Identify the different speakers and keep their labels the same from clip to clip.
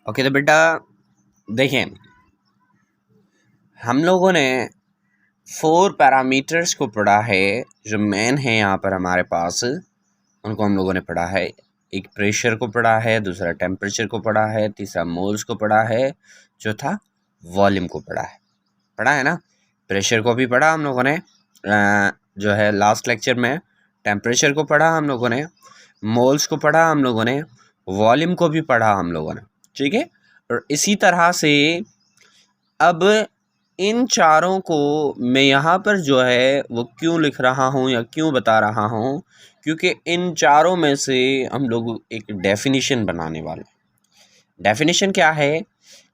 Speaker 1: Okay तो बेटा देखें, हम लोगों ने 4 पैरामीटर्स को पढ़ा है जो मेन है यहाँ पर हमारे पास। उनको हम लोगों ने पढ़ा है। एक प्रेशर को पढ़ा है, दूसरा टेम्परेचर को पढ़ा है, तीसरा मोल्स को पढ़ा है, चौथा वॉल्यूम को पढ़ा है ना। प्रेशर को भी पढ़ा हम लोगों ने जो है लास्ट लेक्चर में। टेम्परेचर को पढ़ा हम लोगों ने, मोल्स को पढ़ा हम लोगों ने, वॉल्यूम को भी पढ़ा हम लोगों ने, ठीक है। और इसी तरह से अब इन चारों को मैं यहाँ पर जो है वो क्यों लिख रहा हूँ या क्यों बता रहा हूँ, क्योंकि इन चारों में से हम लोग एक डेफिनेशन बनाने वाले हैं। डेफिनेशन क्या है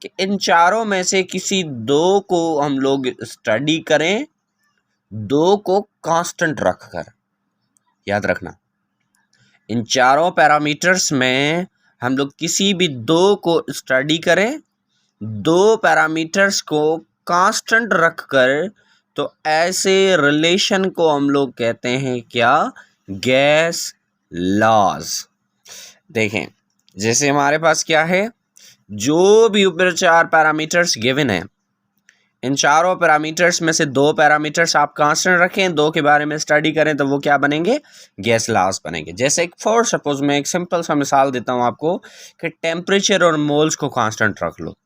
Speaker 1: कि इन चारों में से किसी दो को हम लोग स्टडी करें, दो को कांस्टेंट रखकर। याद रखना, इन चारों पैरामीटर्स में हम लोग किसी भी दो को स्टडी करें, दो पैरामीटर्स को कांस्टेंट रखकर, तो ऐसे रिलेशन को हम लोग कहते हैं क्या? Gas laws. देखें, जैसे हमारे पास क्या है, जो भी ऊपर 4 पैरामीटर्स गिवन है, इन चारों पैरामीटर्स में से दो पैरामीटर्स आप कांस्टेंट रखें, दो के बारे में स्टडी करें, तो वो क्या बनेंगे? गैस लॉज बनेंगे। जैसे एक फॉर सपोज मैं एक सिंपल सा मिसाल देता हूं आपको कि टेम्परेचर और मोल्स को कांस्टेंट रख लो।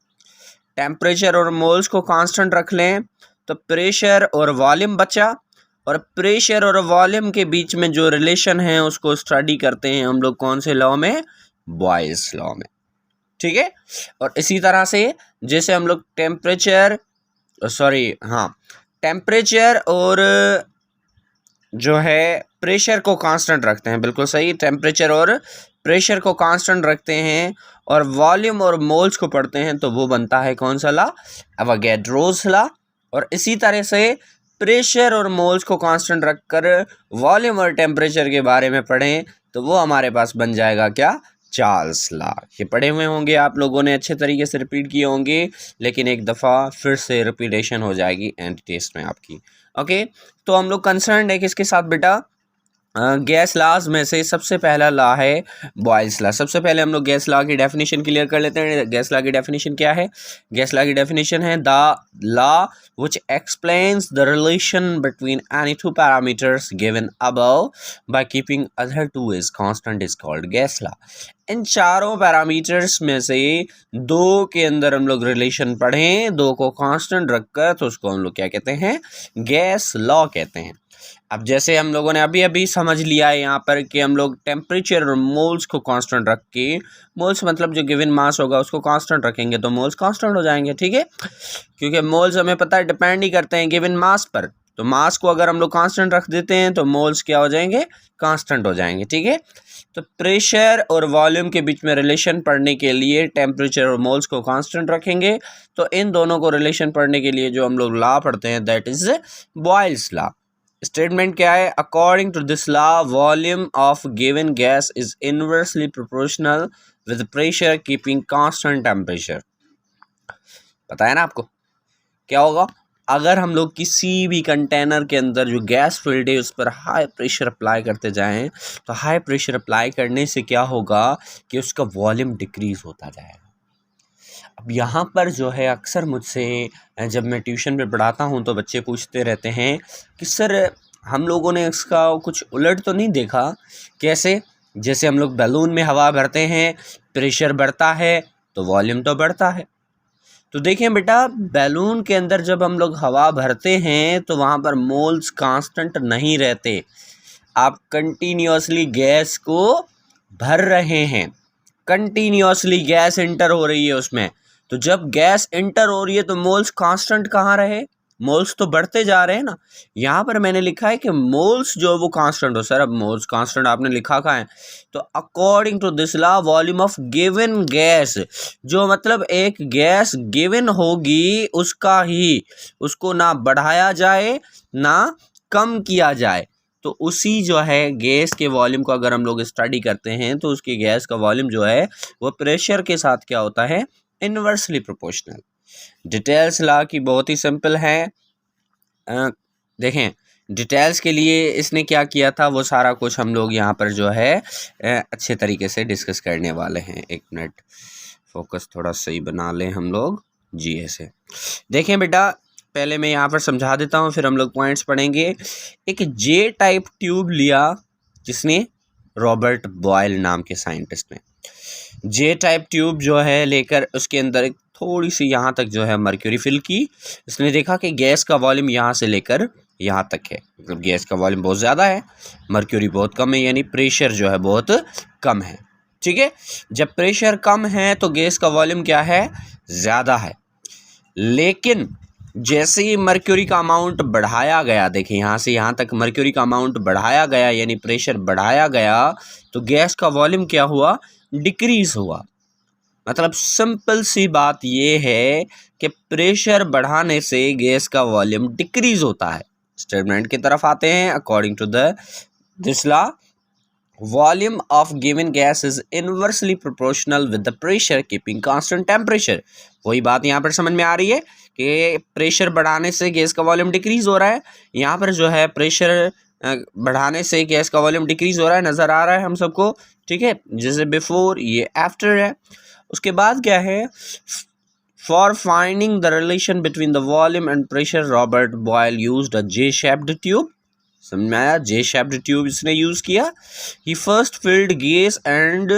Speaker 1: टेम्परेचर और मोल्स को कांस्टेंट रख लें तो प्रेशर और वॉल्यूम बचा, और प्रेशर और वॉल्यूम के बीच में जो रिलेशन है उसको स्टडी करते हैं हम लोग कौन से लॉ में? बॉयल्स लॉ में, ठीक है। और इसी तरह से जैसे हम लोग टेम्परेचर और जो है प्रेशर को कांस्टेंट रखते हैं, बिल्कुल सही, टेम्परेचर और प्रेशर को कांस्टेंट रखते हैं, और वॉल्यूम और मोल्स को पढ़ते हैं, तो वो बनता है कौन सा लॉ? अवोगाड्रोस लॉ। और इसी तरह से प्रेशर और मोल्स को कांस्टेंट रखकर वॉल्यूम और टेम्परेचर के बारे में पढ़ें, तो वो हमारे पास बन जाएगा क्या? Charles law. ये पढ़े हुए होंगे आप लोगों ने, अच्छे तरीके से रिपीट किए होंगे, लेकिन एक दफ़ा फिर से रिपीटेशन हो जाएगी एंड टेस्ट में आपकी। ओके, तो हम लोग कंसर्न है किसके साथ बेटा? गैस लॉज में से सबसे पहला लॉ है बॉयल्स लॉ। सबसे पहले हम लोग गैस लॉ की डेफिनेशन क्लियर कर लेते हैं। गैस लॉ की डेफिनेशन क्या है? गैस लॉ की डेफिनेशन है the law which explains the relation between any two parameters given above by keeping other two is constant is called gas law। इन चारों पैरामीटर्स में से दो के अंदर हम लोग रिलेशन पढ़ें, दो को कांस्टेंट रखकर, तो उसको हम लोग क्या कहते हैं? गैस लॉ कहते हैं। अब जैसे हम लोगों ने अभी अभी समझ लिया है यहाँ पर कि हम लोग टेम्परेचर और मोल्स को कांस्टेंट रख के, मोल्स मतलब जो गिवन मास होगा उसको कांस्टेंट रखेंगे तो मोल्स कांस्टेंट हो जाएंगे, ठीक है। क्योंकि मोल्स हमें पता है डिपेंड ही करते हैं गिवन मास पर, तो मास को अगर हम लोग कांस्टेंट रख देते हैं तो मोल्स क्या हो जाएंगे? कांस्टेंट हो जाएंगे, ठीक है। तो प्रेशर और वॉल्यूम के बीच में रिलेशन पढ़ने के लिए टेम्परेचर और मोल्स को कांस्टेंट रखेंगे, तो इन दोनों को रिलेशन पढ़ने के लिए जो हम लोग लॉ पढ़ते हैं that is Boyle's law. Statement क्या है? According to this law volume of given gas is inversely proportional with pressure keeping constant temperature. पता है ना आपको क्या होगा? अगर हम लोग किसी भी कंटेनर के अंदर जो गैस फिल्ड है उस पर हाई प्रेशर अप्लाई करते जाएं, तो हाई प्रेशर अप्लाई करने से क्या होगा कि उसका वॉल्यूम डिक्रीज होता जाएगा। अब यहाँ पर जो है अक्सर मुझसे जब मैं ट्यूशन में पढ़ाता हूँ तो बच्चे पूछते रहते हैं कि सर हम लोगों ने इसका कुछ उलट तो नहीं देखा? कैसे? जैसे हम लोग बैलून में हवा भरते हैं, प्रेशर बढ़ता है तो वॉल्यूम तो बढ़ता है। तो देखें बेटा, बैलून के अंदर जब हम लोग हवा भरते हैं तो वहाँ पर मोल्स कांस्टेंट नहीं रहते, आप कंटिन्यूसली गैस को भर रहे हैं, कंटिन्यूसली गैस इंटर हो रही है उसमें। तो जब गैस इंटर हो रही है तो मोल्स कांस्टेंट कहाँ रहे? मोल्स तो बढ़ते जा रहे हैं ना। यहाँ पर मैंने लिखा है कि मोल्स जो वो कांस्टेंट हो। सर अब मोल्स कांस्टेंट आपने लिखा कहाँ है? तो according to this law volume of given gas, जो मतलब एक गैस गिवन होगी उसका ही, उसको ना बढ़ाया जाए ना कम किया जाए, तो उसी जो है गैस के वॉल्यूम को अगर हम लोग स्टडी करते हैं तो उसकी गैस का वॉल्यूम जो है वो प्रेशर के साथ क्या होता है? Inversely proportional. डिटेल्स लॉ की बहुत ही सिंपल है। देखें, डिटेल्स के लिए इसने क्या किया था वो सारा कुछ हम लोग यहाँ पर जो है अच्छे तरीके से डिस्कस करने वाले हैं। एक मिनट, फोकस थोड़ा सही बना लें हम लोग जी। ऐसे देखें बेटा, पहले मैं यहाँ पर समझा देता हूँ, फिर हम लोग पॉइंट्स पढ़ेंगे। एक जे टाइप ट्यूब लिया, जिसने रॉबर्ट बॉयल नाम के साइंटिस्ट ने जे टाइप ट्यूब जो है लेकर उसके अंदर एक थोड़ी सी यहाँ तक जो है मर्क्यूरी फिल की। इसने देखा कि गैस का वॉल्यूम यहाँ से लेकर यहाँ तक है, मतलब गैस का वॉल्यूम बहुत ज़्यादा है, मर्क्यूरी बहुत कम है, यानी प्रेशर जो है बहुत कम है। ठीक है, जब प्रेशर कम है तो गैस का वॉल्यूम क्या है, ज़्यादा है। लेकिन जैसे ही मर्क्यूरी का अमाउंट बढ़ाया गया, देखिए यहाँ से यहाँ तक मर्क्यूरी का अमाउंट बढ़ाया गया, यानी प्रेशर बढ़ाया गया, तो गैस का वॉल्यूम क्या हुआ, डिक्रीज हुआ। मतलब सिंपल सी बात ये है कि प्रेशर बढ़ाने से गैस का वॉल्यूम डिक्रीज होता है। स्टेटमेंट की तरफ आते हैं। According to this law, volume of given gas is inversely proportional with the pressure keeping constant temperature. वही बात यहाँ पर समझ में आ रही है कि प्रेशर बढ़ाने से गैस का वॉल्यूम डिक्रीज हो रहा है। यहाँ पर जो है प्रेशर बढ़ाने से गैस का वॉल्यूम डिक्रीज हो रहा है, नज़र आ रहा है हम सबको। ठीक है, जैसे बिफोर, ये आफ्टर है। उसके बाद क्या है, for finding the relation between the volume and pressure Robert Boyle used a J shaped tube. समझ में आया, जे शेप्ड ट्यूब इसने यूज किया। He first filled gas and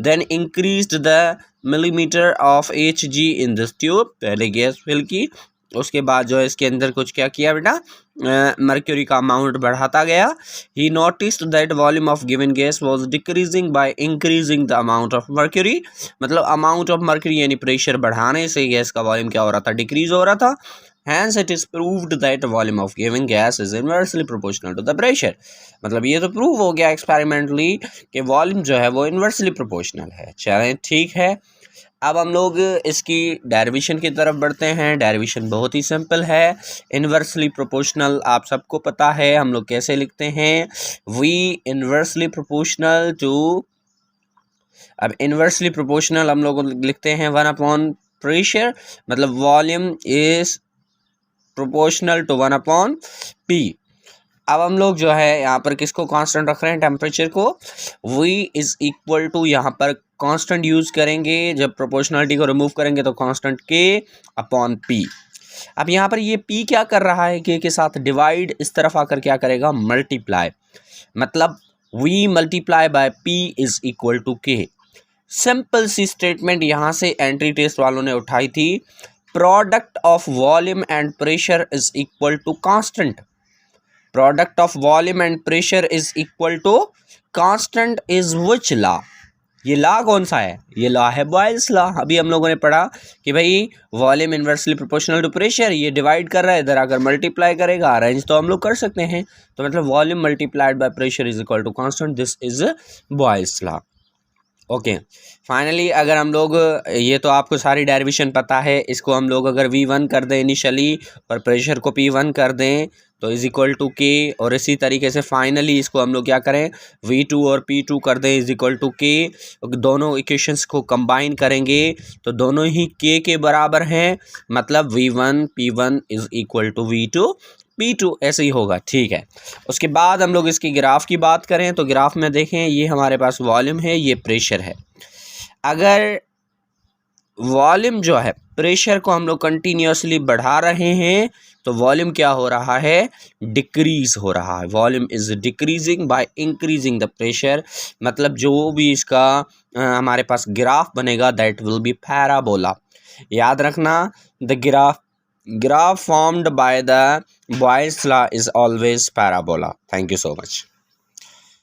Speaker 1: then increased the millimetre of Hg in this tube. पहले gas fill की, उसके बाद जो है इसके अंदर कुछ क्या किया बेटा, मर्क्यूरी का अमाउंट बढ़ाता गया। ही noticed that volume of given gas was decreasing by increasing the amount of mercury. मतलब अमाउंट ऑफ मर्क्यूरी यानी प्रेशर बढ़ाने से गैस का वॉल्यूम क्या हो रहा था, डिक्रीज हो रहा था। Hence it is proved that volume of given gas is inversely proportional to the pressure। मतलब ये तो प्रूव हो गया एक्सपेरिमेंटली कि वॉल्यूम जो है वो इन्वर्सली प्रोपोर्शनल है। चलें ठीक है, अब हम लोग इसकी डेरिवेशन की तरफ बढ़ते हैं। डेरिवेशन बहुत ही सिंपल है। इन्वर्सली प्रोपोर्शनल आप सबको पता है, हम लोग कैसे लिखते हैं, वी इन्वर्सली प्रोपोर्शनल टू, अब इन्वर्सली प्रोपोर्शनल हम लोग लिखते हैं 1 प्रेशर, मतलब volume is proportional to 1/P। अब हम लोग जो है यहाँ पर किसको कांस्टेंट रख रहे हैं, टेम्परेचर को। V इज इक्वल टू, यहाँ पर कांस्टेंट यूज करेंगे, जब प्रोपोर्शनलिटी को रिमूव करेंगे तो कांस्टेंट K/P। अब यहाँ पर ये P क्या कर रहा है, K के साथ डिवाइड, इस तरफ आकर क्या करेगा, मल्टीप्लाई। मतलब V multiply by P is equal to K। Simple सी स्टेटमेंट यहाँ से एंट्री टेस्ट वालों ने उठाई थी, product of volume and pressure is equal to constant. Product of volume and pressure is equal to constant is which law. ये law कौन सा है, ये लॉ है बॉयल्स लॉ। अभी हम लोगों ने पढ़ा कि भाई volume inversely proportional to pressure, ये डिवाइड कर रहा है, इधर आकर मल्टीप्लाई करेगा। अरेंज तो हम लोग कर सकते हैं, तो मतलब volume multiplied by pressure is equal to constant, this is Boyle's law. Okay, finally अगर हम लोग, ये तो आपको सारी डेरिवेशन पता है, इसको हम लोग अगर V1 कर दें इनिशियली और प्रेशर को P1 कर दें तो इज इक्वल टू K, और इसी तरीके से फाइनली इसको हम लोग क्या करें, V2 और P2 कर दें इज इक्वल टू K। दोनों इक्वेशंस को कंबाइन करेंगे तो दोनों ही K के बराबर हैं, मतलब V1 P1 is equal to V2 P2, ऐसे ही होगा। ठीक है, उसके बाद हम लोग इसकी ग्राफ की बात करें तो ग्राफ में देखें, ये हमारे पास वॉल्यूम है, ये प्रेशर है। अगर वॉल्यूम जो है, प्रेशर को हम लोग कंटिन्यूसली बढ़ा रहे हैं तो वॉल्यूम क्या हो रहा है, डिक्रीज हो रहा है। Volume is decreasing by increasing the pressure. मतलब जो भी इसका हमारे पास ग्राफ बनेगा दैट विल बी पैराबोला। याद रखना, the graph formed by the Boyle's law is always parabola. Thank you so much.